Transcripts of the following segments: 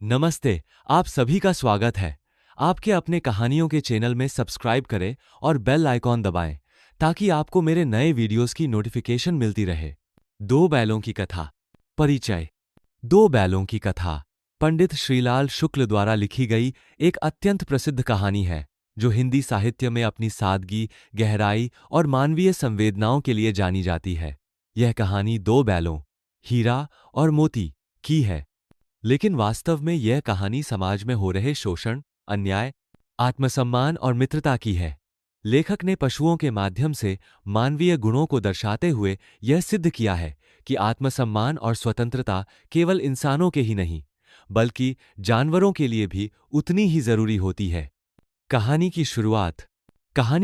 नमस्ते। आप सभी का स्वागत है। आपके अपने कहानियों के चैनल में सब्सक्राइब करें और बेल आइकॉन दबाएं ताकि आपको मेरे नए वीडियोस की नोटिफिकेशन मिलती रहे। दो बैलों की कथा। परिचय। दो बैलों की कथा पंडित श्रीलाल शुक्ल द्वारा लिखी गई एक अत्यंत प्रसिद्ध कहानी है जो हिंदी साहित्य में अपनी सादगी, गहराई और मानवीय संवेदनाओं के लिए जानी जाती है। यह कहानी दो बैलों, हीरा और मोती की है। लेकिन वास्तव में यह कहानी समाज में हो रहे शोषण, अन्याय, आत्मसम्मान और मित्रता की है। लेखक ने पशुओं के माध्यम से मानवीय गुणों को दर्शाते हुए यह सिद्ध किया है कि आत्मसम्मान और स्वतंत्रता केवल इंसानों के ही नहीं, बल्कि जानवरों के लिए भी उतनी ही जरूरी होती है। कहानी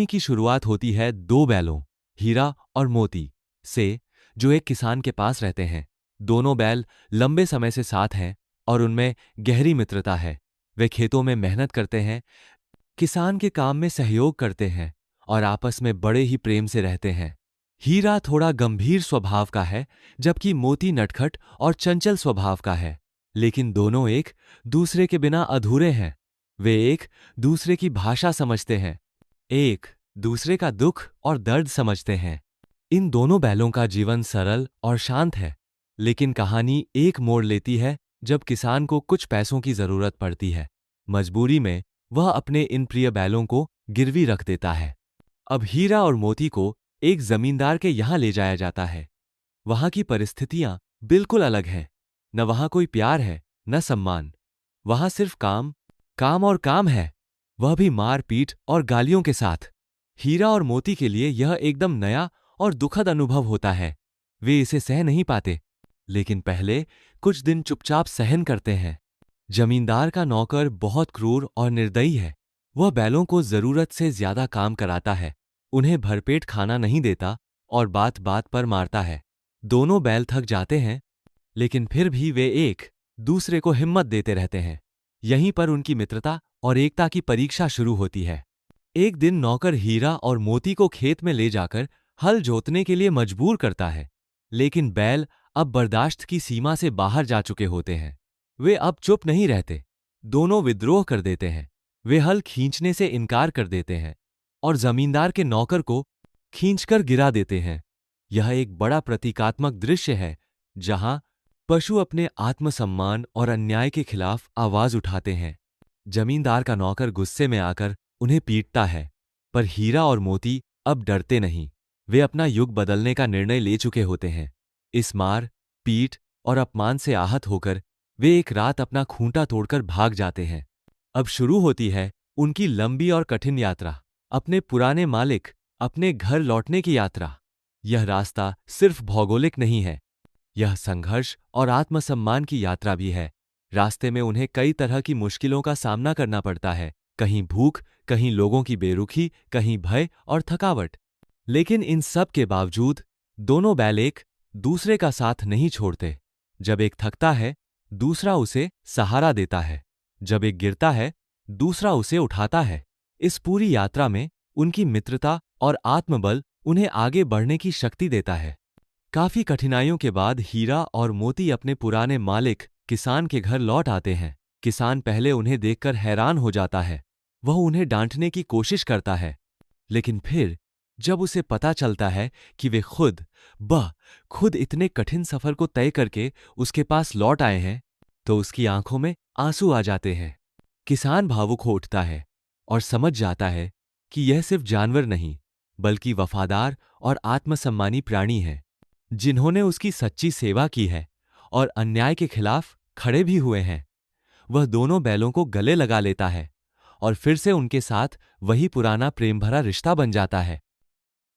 की शुरुआत होती है दो बैलों, हीरा और मोती से, जो एक किसान के पास रहते हैं। दोनों बैल लंबे समय से साथ हैं और उनमें गहरी मित्रता है। वे खेतों में मेहनत करते हैं, किसान के काम में सहयोग करते हैं और आपस में बड़े ही प्रेम से रहते हैं। हीरा थोड़ा गंभीर स्वभाव का है, जबकि मोती नटखट और चंचल स्वभाव का है। लेकिन दोनों एक दूसरे के बिना अधूरे हैं। वे एक दूसरे की भाषा समझते हैं, एक दूसरे का दुख और दर्द समझते हैं। इन दोनों बैलों का जीवन सरल और शांत है। लेकिन कहानी एक मोड़ लेती है जब किसान को कुछ पैसों की जरूरत पड़ती है। मजबूरी में वह अपने इन प्रिय बैलों को गिरवी रख देता है। अब हीरा और मोती को एक जमींदार के यहां ले जाया जाता है। वहां की परिस्थितियां बिल्कुल अलग हैं। न वहां कोई प्यार है, न सम्मान। वहां सिर्फ काम, काम और काम है, वह भी मार पीट और गालियों के साथ। हीरा और मोती के लिए यह एकदम नया और दुखद अनुभव होता है। वे इसे सह नहीं पाते, लेकिन पहले कुछ दिन चुपचाप सहन करते हैं। जमींदार का नौकर बहुत क्रूर और निर्दयी है। वह बैलों को जरूरत से ज्यादा काम कराता है, उन्हें भरपेट खाना नहीं देता और बात बात पर मारता है। दोनों बैल थक जाते हैं, लेकिन फिर भी वे एक दूसरे को हिम्मत देते रहते हैं। यहीं पर उनकी मित्रता और एकता की परीक्षा शुरू होती है। एक दिन नौकर हीरा और मोती को खेत में ले जाकर हल जोतने के लिए मजबूर करता है, लेकिन बैल अब बर्दाश्त की सीमा से बाहर जा चुके होते हैं। वे अब चुप नहीं रहते, दोनों विद्रोह कर देते हैं। वे हल खींचने से इनकार कर देते हैं और जमींदार के नौकर को खींचकर गिरा देते हैं। यह एक बड़ा प्रतीकात्मक दृश्य है जहां पशु अपने आत्मसम्मान और अन्याय के खिलाफ आवाज उठाते हैं। जमींदार का नौकर गुस्से में आकर उन्हें पीटता है, पर हीरा और मोती अब डरते नहीं। वे अपना युग बदलने का निर्णय ले चुके होते हैं। इस मार, पीट और अपमान से आहत होकर वे एक रात अपना खूंटा तोड़कर भाग जाते हैं। अब शुरू होती है उनकी लंबी और कठिन यात्रा, अपने पुराने मालिक, अपने घर लौटने की यात्रा। यह रास्ता सिर्फ भौगोलिक नहीं है, यह संघर्ष और आत्मसम्मान की यात्रा भी है। रास्ते में उन्हें कई तरह की मुश्किलों का सामना करना पड़ता है, कहीं भूख, कहीं लोगों की बेरुखी, कहीं भय और थकावट। लेकिन इन सब के बावजूद दोनों बैल एक दूसरे का साथ नहीं छोड़ते। जब एक थकता है, दूसरा उसे सहारा देता है। जब एक गिरता है, दूसरा उसे उठाता है। इस पूरी यात्रा में उनकी मित्रता और आत्मबल उन्हें आगे बढ़ने की शक्ति देता है। काफी कठिनाइयों के बाद हीरा और मोती अपने पुराने मालिक किसान के घर लौट आते हैं। किसान पहले उन्हें देखकर हैरान हो जाता है। वह उन्हें डांटने की कोशिश करता है, लेकिन फिर जब उसे पता चलता है कि वे खुद इतने कठिन सफर को तय करके उसके पास लौट आए हैं, तो उसकी आंखों में आंसू आ जाते हैं। किसान भावुक हो उठता है और समझ जाता है कि यह सिर्फ जानवर नहीं, बल्कि वफादार और आत्मसम्मानी प्राणी है, जिन्होंने उसकी सच्ची सेवा की है और अन्याय के खिलाफ खड़े भी हुए हैं। वह दोनों बैलों को गले लगा लेता है और फिर से उनके साथ वही पुराना प्रेम भरा रिश्ता बन जाता है।